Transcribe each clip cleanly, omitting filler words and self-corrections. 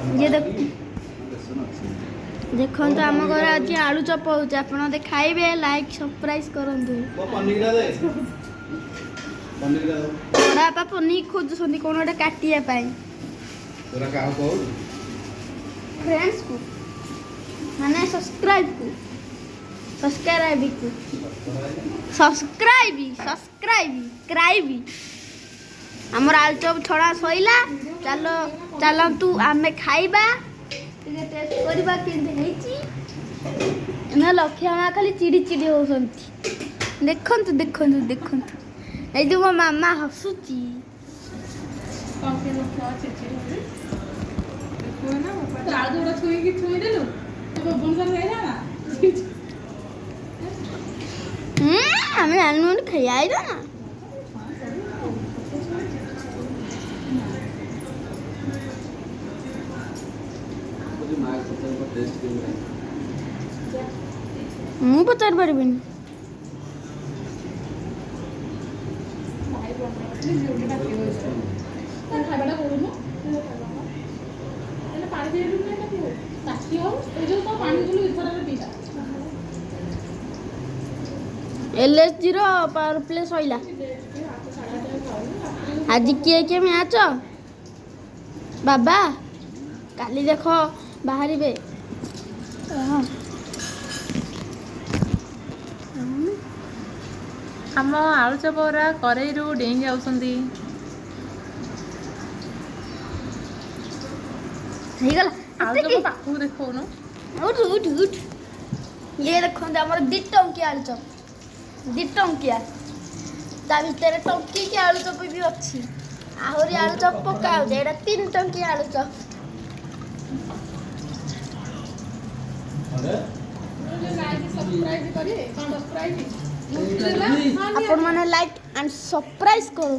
ये देखो तो आम घर आज आलू चप हो खाइबे लाइक सरप्राइज करंतु बड़ा बापा पनीर खोजुछंती कोनोटा काटिया पाई फ्रेंड्स को माने सब्सक्राइब को हमर आलू चप छड़ा सइला चलो चलंतु आमे खाइबा टिके टेस्ट करबा केनते हेची ना लक्ष्य मा खाली चिड़ी चिड़ी होसंती देखंतु ए जो मो मामा हसुची काके लक्ष्य चिड़ी होई देखो ना आलू जोड़ा छुई देलु तो बबन कर जाई ना हमें आलू खाई ना ମୁଁ ପଚାରି ପାରିବିନି LS0 पावर प्ले सइला आज किए मैच बाबा काली देखो बाहरी बे हम आलू चपरा करेईरू डेई जाउछंती गला आलू चप पाखु देखौनो उठ ये देखो हमर 2 टंकी आलू चप 2 टंकिया ता भीतर टंकी के आलू चप भी अच्छी आहुरी आलू चप पकाओ जेडा 3 टंकी आलू चप आपण माने लाइक एंड सरप्राइज करू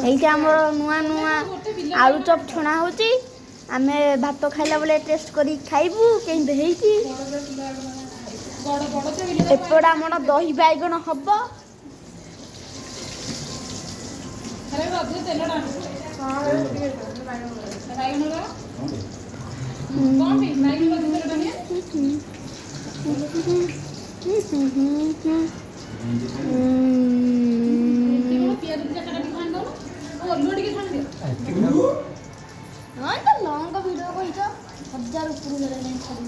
एइटा हमर नुआ आलू चप छणा होची आमे भात खाइला बेले टेस्ट करी खाइबू केंते हेची एपड़ा हमर दही बैगन हबो अरे रजे तेल डाल हां बैगन रो कौन भी बैगन रो तेल डालिए पियाज का काट खान दो और लोडी के खान दे हां तो लॉन्ग वीडियो कहितो 1000 ऊपर गले नहीं खाली